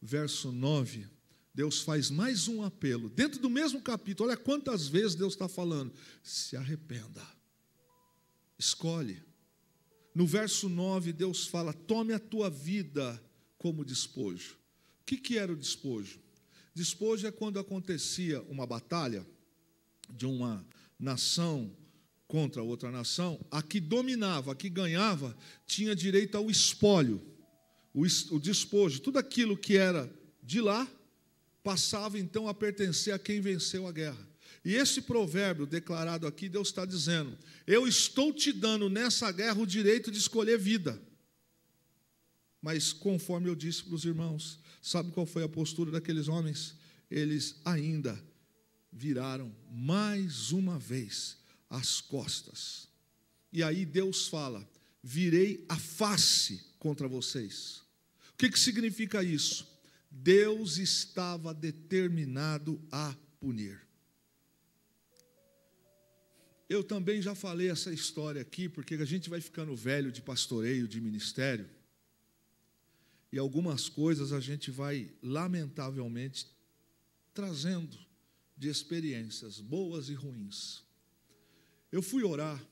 Verso 9, Deus faz mais um apelo, dentro do mesmo capítulo, olha quantas vezes Deus está falando, se arrependa, escolhe. No verso 9, Deus fala, tome a tua vida como despojo. O que era o despojo? Despojo é quando acontecia uma batalha de uma nação contra outra nação, a que dominava, a que ganhava, tinha direito ao espólio, o despojo, tudo aquilo que era de lá, passava então a pertencer a quem venceu a guerra. E esse provérbio declarado aqui, Deus está dizendo, eu estou te dando nessa guerra o direito de escolher vida. Mas conforme eu disse para os irmãos, sabe qual foi a postura daqueles homens? Eles ainda viraram mais uma vez as costas. E aí Deus fala, virei a face contra vocês. O que significa isso? Deus estava determinado a punir. Eu também já falei essa história aqui, porque a gente vai ficando velho de pastoreio, de ministério, e algumas coisas a gente vai, lamentavelmente, trazendo de experiências boas e ruins. Eu fui orar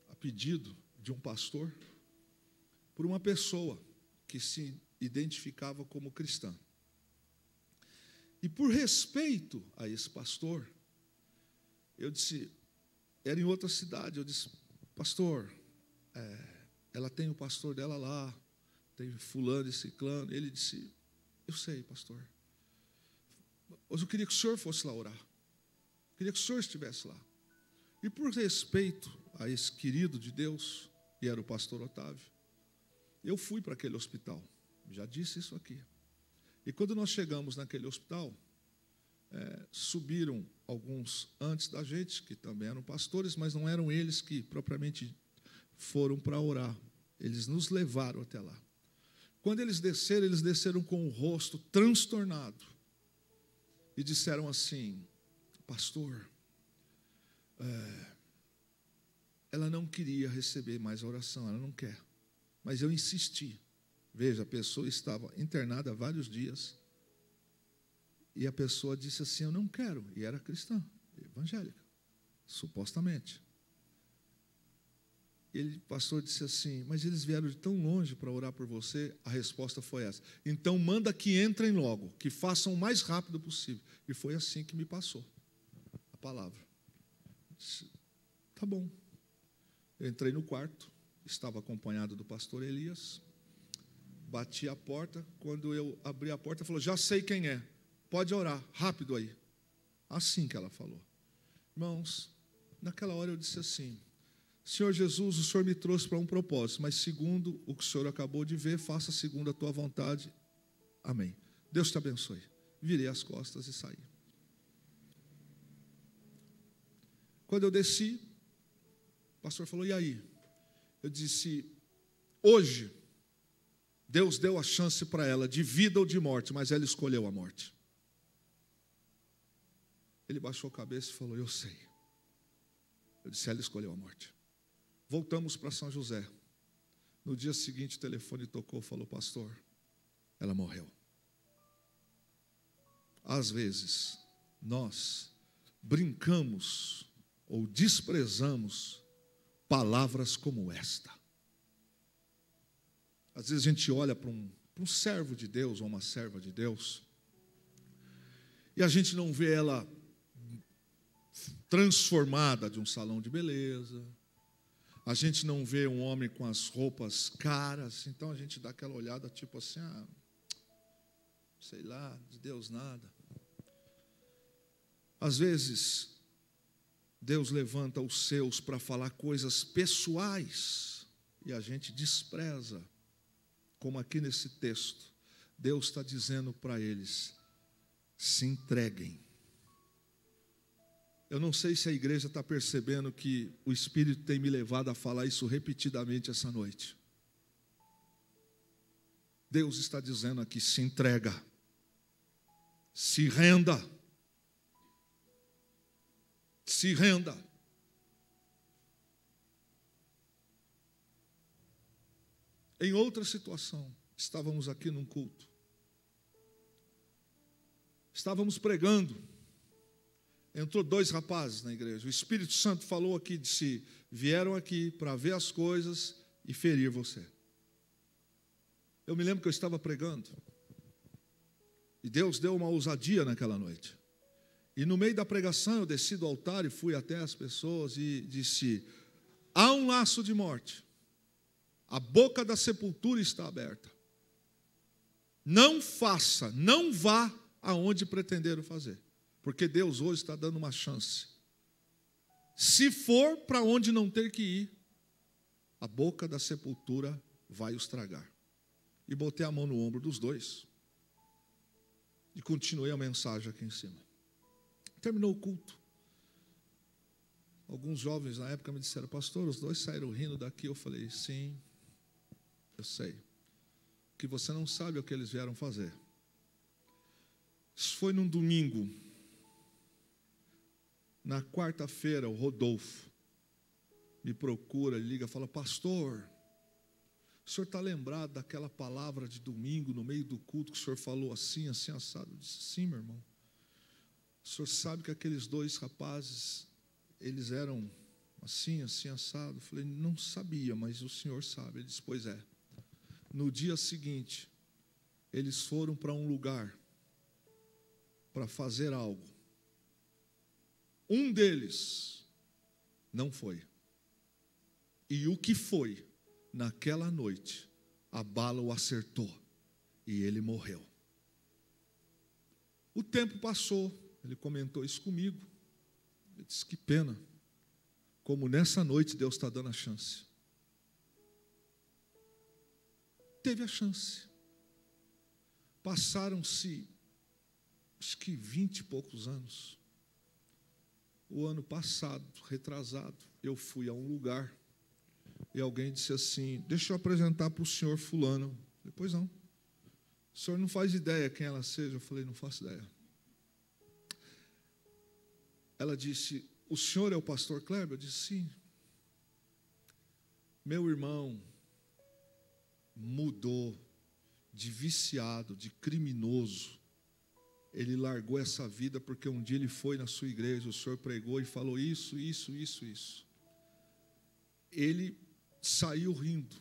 a pedido de um pastor por uma pessoa que se identificava como cristã. E por respeito a esse pastor, eu disse, era em outra cidade, eu disse, pastor, ela tem o pastor dela lá, tem fulano e ciclano. Ele disse, eu sei, pastor, mas eu queria que o senhor fosse lá orar. Eu queria que o senhor estivesse lá. E por respeito a esse querido de Deus, que era o pastor Otávio, eu fui para aquele hospital. Já disse isso aqui. E quando nós chegamos naquele hospital, subiram alguns antes da gente, que também eram pastores, mas não eram eles que propriamente foram para orar. Eles nos levaram até lá. Quando eles desceram com o rosto transtornado e disseram assim, pastor, ela não queria receber mais a oração, ela não quer. Mas eu insisti. Veja, a pessoa estava internada há vários dias e a pessoa disse assim, eu não quero. E era cristã, evangélica, supostamente. O pastor disse assim, mas eles vieram de tão longe para orar por você. A resposta foi essa. Então manda que entrem logo, que façam o mais rápido possível. E foi assim que me passou a palavra. Disse, tá bom. Eu entrei no quarto, estava acompanhado do pastor Elias, bati a porta. Quando eu abri a porta, falou, já sei quem é, pode orar, rápido aí. Assim que ela falou. Irmãos, naquela hora eu disse assim, Senhor Jesus, o Senhor me trouxe para um propósito, mas segundo o que o Senhor acabou de ver, faça segundo a tua vontade. Amém. Deus te abençoe. Virei as costas e saí. Quando eu desci, o pastor falou, e aí? Eu disse, hoje, Deus deu a chance para ela, de vida ou de morte, mas ela escolheu a morte. Ele baixou a cabeça e falou, eu sei. Eu disse, ela escolheu a morte. Voltamos para São José. No dia seguinte, o telefone tocou, falou, pastor, ela morreu. Às vezes, nós brincamos ou desprezamos palavras como esta. Às vezes a gente olha para um servo de Deus ou uma serva de Deus e a gente não vê ela transformada de um salão de beleza, a gente não vê um homem com as roupas caras, então a gente dá aquela olhada tipo assim, sei lá, de Deus nada. Às vezes, Deus levanta os seus para falar coisas pessoais e a gente despreza, como aqui nesse texto, Deus está dizendo para eles, se entreguem. Eu não sei se a igreja está percebendo que o Espírito tem me levado a falar isso repetidamente essa noite. Deus está dizendo aqui, se entrega, se renda, se renda. Em outra situação, estávamos aqui num culto, estávamos pregando, entrou 2 rapazes na igreja, o Espírito Santo falou aqui, disse, vieram aqui para ver as coisas e ferir você. Eu me lembro que eu estava pregando, e Deus deu uma ousadia naquela noite, e no meio da pregação eu desci do altar e fui até as pessoas e disse, há um laço de morte, a boca da sepultura está aberta, não faça, não vá aonde pretenderam fazer, porque Deus hoje está dando uma chance. Se for para onde não ter que ir, a boca da sepultura vai os tragar. E botei a mão no ombro dos dois e continuei a mensagem aqui em cima. Terminou o culto. Alguns jovens na época me disseram, pastor, os dois saíram rindo daqui. Eu falei, sim, eu sei. O que você não sabe é o que eles vieram fazer. Isso foi num domingo. Na quarta-feira, o Rodolfo me procura, liga, fala: pastor, o senhor está lembrado daquela palavra de domingo, no meio do culto, que o senhor falou assim, assim, assado? Eu disse: sim, meu irmão. O senhor sabe que aqueles 2 rapazes, eles eram assim, assim, assado? Eu falei: não sabia, mas o senhor sabe. Ele disse: pois é. No dia seguinte, eles foram para um lugar para fazer algo. Um deles não foi. E o que foi, naquela noite, a bala o acertou e ele morreu. O tempo passou, ele comentou isso comigo. Eu disse: que pena, como nessa noite Deus está dando a chance. Teve a chance. Passaram-se, acho que 20 e poucos anos. O ano passado, retrasado, eu fui a um lugar e alguém disse assim: deixa eu apresentar para o senhor fulano. Eu falei: pois não. O senhor não faz ideia quem ela seja? Eu falei: não faço ideia. Ela disse: o senhor é o pastor Kleber? Eu disse: sim. Meu irmão mudou de viciado, de criminoso. Ele largou essa vida porque um dia ele foi na sua igreja, o senhor pregou e falou isso. Ele saiu rindo,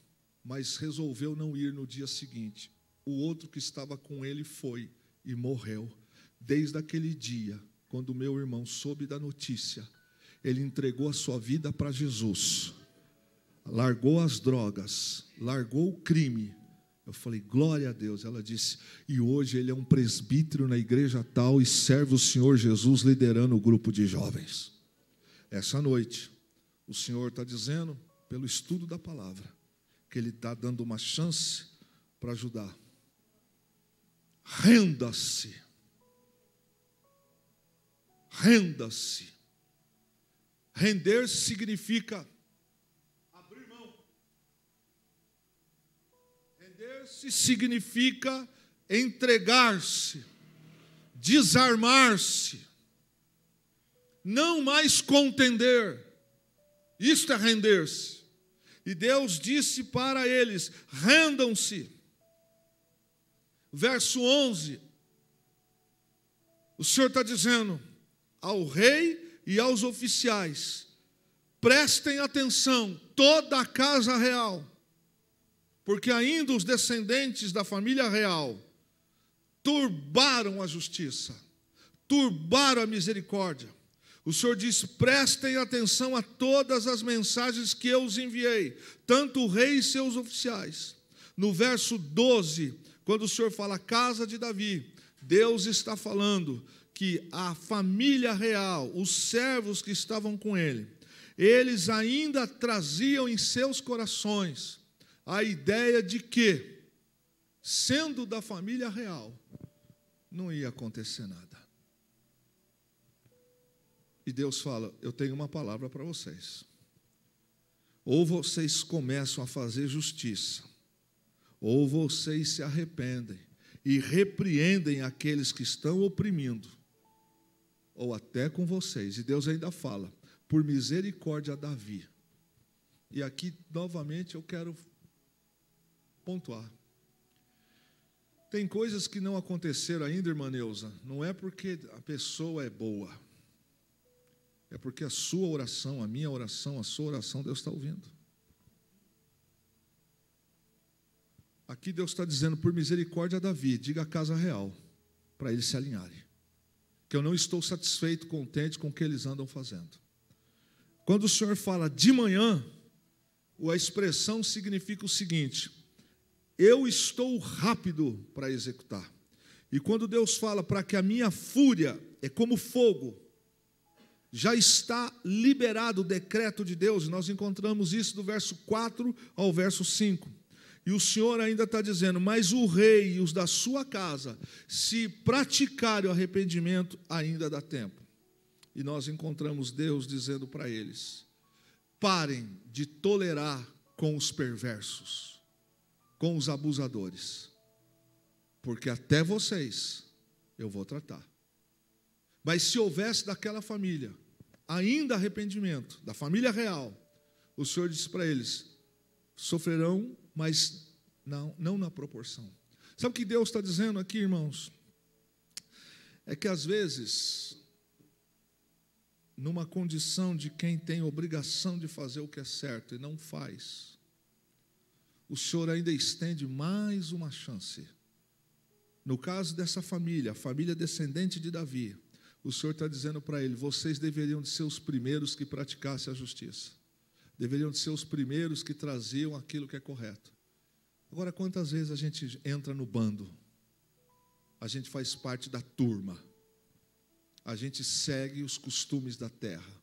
mas resolveu não ir no dia seguinte. O outro que estava com ele foi e morreu. Desde aquele dia, quando meu irmão soube da notícia, ele entregou a sua vida para Jesus, largou as drogas, largou o crime. Eu falei: glória a Deus. Ela disse: e hoje ele é um presbítero na igreja tal e serve o Senhor Jesus liderando o grupo de jovens. Essa noite, o Senhor está dizendo, pelo estudo da palavra, que Ele está dando uma chance para ajudar. Renda-se. Renda-se. Render-se significa abrir mão. Render-se significa entregar-se, desarmar-se, não mais contender. Isto é render-se. E Deus disse para eles: rendam-se. Verso 11, o Senhor está dizendo ao rei e aos oficiais: prestem atenção, toda a casa real, porque ainda os descendentes da família real turbaram a justiça, turbaram a misericórdia. O Senhor diz: prestem atenção a todas as mensagens que eu os enviei, tanto o rei e seus oficiais. No verso 12, quando o Senhor fala casa de Davi, Deus está falando que a família real, os servos que estavam com ele, eles ainda traziam em seus corações a ideia de que, sendo da família real, não ia acontecer nada. E Deus fala: eu tenho uma palavra para vocês. Ou vocês começam a fazer justiça, ou vocês se arrependem e repreendem aqueles que estão oprimindo, ou até com vocês. E Deus ainda fala: por misericórdia a Davi. E aqui, novamente, eu quero pontuar. Tem coisas que não aconteceram ainda, irmã Neuza, não é porque a pessoa é boa, é porque a sua oração, a minha oração, a sua oração, Deus está ouvindo. Aqui Deus está dizendo: por misericórdia a Davi, diga a casa real, para eles se alinharem, que eu não estou satisfeito, contente com o que eles andam fazendo. Quando o Senhor fala de manhã, a expressão significa o seguinte: eu estou rápido para executar. E quando Deus fala para que a minha fúria é como fogo, já está liberado o decreto de Deus. Nós encontramos isso do verso 4 ao verso 5. E o Senhor ainda está dizendo: mas o rei e os da sua casa, se praticarem o arrependimento, ainda dá tempo. E nós encontramos Deus dizendo para eles: parem de tolerar com os perversos, com os abusadores, porque até vocês eu vou tratar. Mas se houvesse daquela família ainda arrependimento, da família real, o Senhor disse para eles: sofrerão, mas não na proporção. Sabe o que Deus está dizendo aqui, irmãos? É que às vezes, numa condição de quem tem obrigação de fazer o que é certo e não faz, o Senhor ainda estende mais uma chance. No caso dessa família, a família descendente de Davi, o Senhor está dizendo para ele: vocês deveriam de ser os primeiros que praticassem a justiça, deveriam de ser os primeiros que traziam aquilo que é correto. Agora, quantas vezes a gente entra no bando, a gente faz parte da turma, a gente segue os costumes da terra,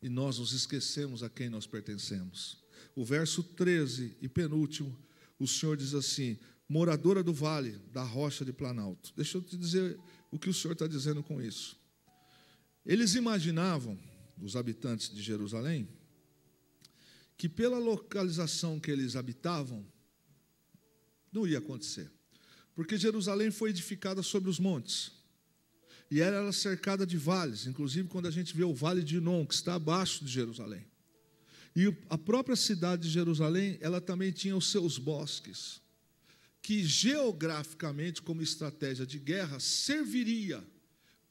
e nós nos esquecemos a quem nós pertencemos. O verso 13 e penúltimo, o Senhor diz assim: moradora do vale, da rocha de Planalto. Deixa eu te dizer o que o Senhor está dizendo com isso. Eles imaginavam, os habitantes de Jerusalém, que pela localização que eles habitavam, não ia acontecer. Porque Jerusalém foi edificada sobre os montes, e era cercada de vales, inclusive quando a gente vê o vale de Inom, que está abaixo de Jerusalém. E a própria cidade de Jerusalém, ela também tinha os seus bosques, que geograficamente, como estratégia de guerra, serviria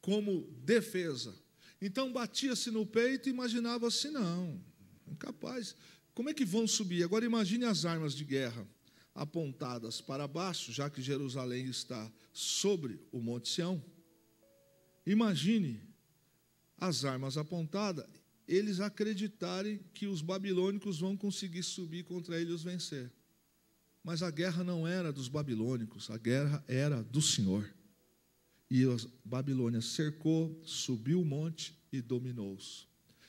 como defesa. Então batia-se no peito e imaginava assim: não, incapaz, como é que vão subir? Agora imagine as armas de guerra apontadas para baixo, já que Jerusalém está sobre o Monte Sião. Imagine as armas apontadas, eles acreditarem que os babilônicos vão conseguir subir contra eles e os vencer. Mas a guerra não era dos babilônicos, a guerra era do Senhor. E a Babilônia cercou, subiu o monte e dominou-os.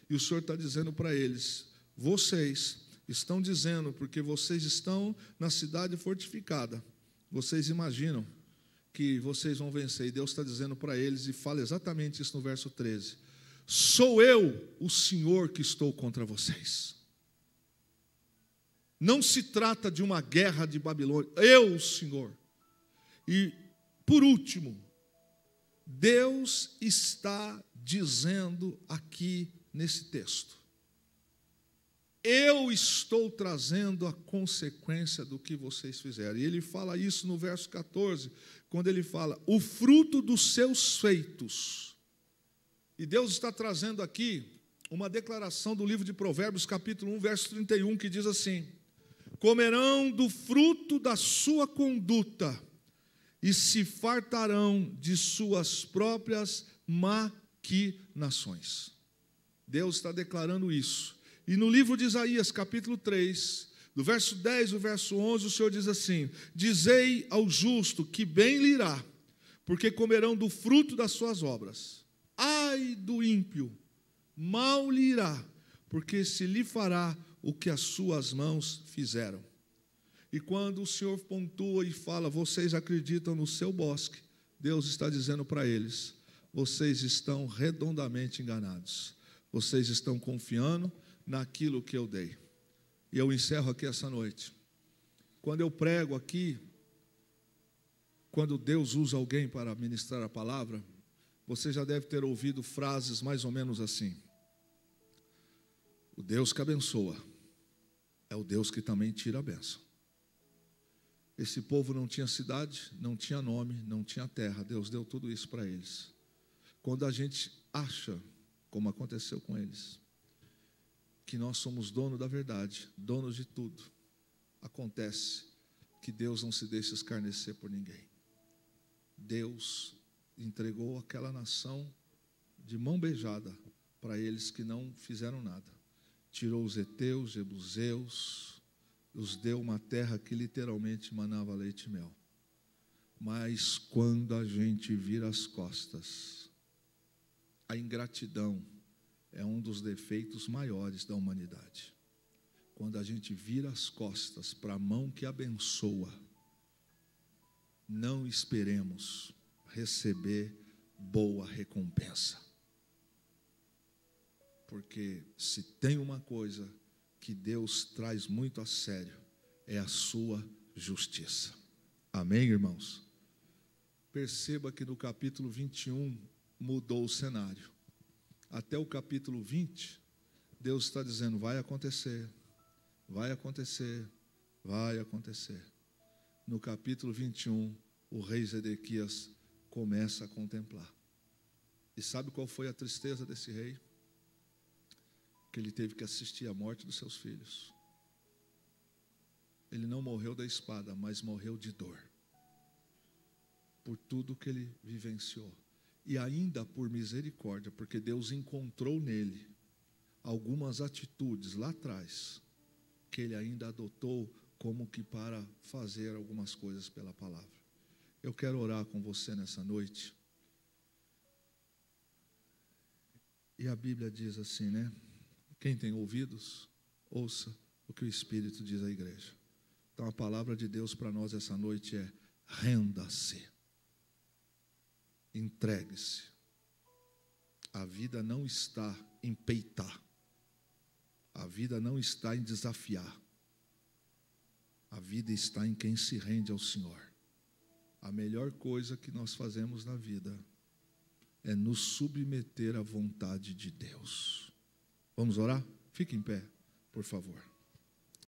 E o Senhor está dizendo para eles: vocês estão dizendo, porque vocês estão na cidade fortificada, vocês imaginam que vocês vão vencer. E Deus está dizendo para eles, e fala exatamente isso no verso 13: sou eu, o Senhor, que estou contra vocês. Não se trata de uma guerra de Babilônia, eu, o Senhor. E, por último, Deus está dizendo aqui nesse texto: eu estou trazendo a consequência do que vocês fizeram. E ele fala isso no verso 14, quando ele fala: o fruto dos seus feitos. E Deus está trazendo aqui uma declaração do livro de Provérbios, capítulo 1, verso 31, que diz assim: comerão do fruto da sua conduta e se fartarão de suas próprias maquinações. Deus está declarando isso. E no livro de Isaías, capítulo 3, do verso 10 ao verso 11, o Senhor diz assim: dizei ao justo que bem lhe irá, porque comerão do fruto das suas obras. Ai do ímpio, mal lhe irá, porque se lhe fará o que as suas mãos fizeram. E quando o Senhor pontua e fala: vocês acreditam no seu bosque, Deus está dizendo para eles: vocês estão redondamente enganados. Vocês estão confiando naquilo que eu dei. E eu encerro aqui essa noite. Quando eu prego aqui, quando Deus usa alguém para ministrar a palavra, você já deve ter ouvido frases mais ou menos assim: o Deus que abençoa é o Deus que também tira a bênção. Esse povo não tinha cidade, não tinha nome, não tinha terra. Deus deu tudo isso para eles. Quando a gente acha, como aconteceu com eles, que nós somos dono da verdade, donos de tudo, acontece que Deus não se deixa escarnecer por ninguém. Deus entregou aquela nação de mão beijada para eles que não fizeram nada. Tirou os heteus, jebuseus, os deu uma terra que literalmente manava leite e mel. Mas quando a gente vira as costas, a ingratidão é um dos defeitos maiores da humanidade. Quando a gente vira as costas para a mão que abençoa, não esperemos receber boa recompensa. Porque se tem uma coisa que Deus traz muito a sério, é a sua justiça. Amém, irmãos? Perceba que no capítulo 21 mudou o cenário. Até o capítulo 20, Deus está dizendo, vai acontecer, vai acontecer, vai acontecer. No capítulo 21, o rei Zedequias começa a contemplar. E sabe qual foi a tristeza desse rei? Que ele teve que assistir à morte dos seus filhos. Ele não morreu da espada, mas morreu de dor. Por tudo que ele vivenciou. E ainda por misericórdia, porque Deus encontrou nele algumas atitudes lá atrás, que ele ainda adotou como que para fazer algumas coisas pela palavra. Eu quero orar com você nessa noite. E a Bíblia diz assim, né? Quem tem ouvidos, ouça o que o Espírito diz à igreja. Então a palavra de Deus para nós essa noite é: renda-se, entregue-se. A vida não está em peitar, a vida não está em desafiar, a vida está em quem se rende ao Senhor. A melhor coisa que nós fazemos na vida é nos submeter à vontade de Deus. Vamos orar? Fique em pé, por favor.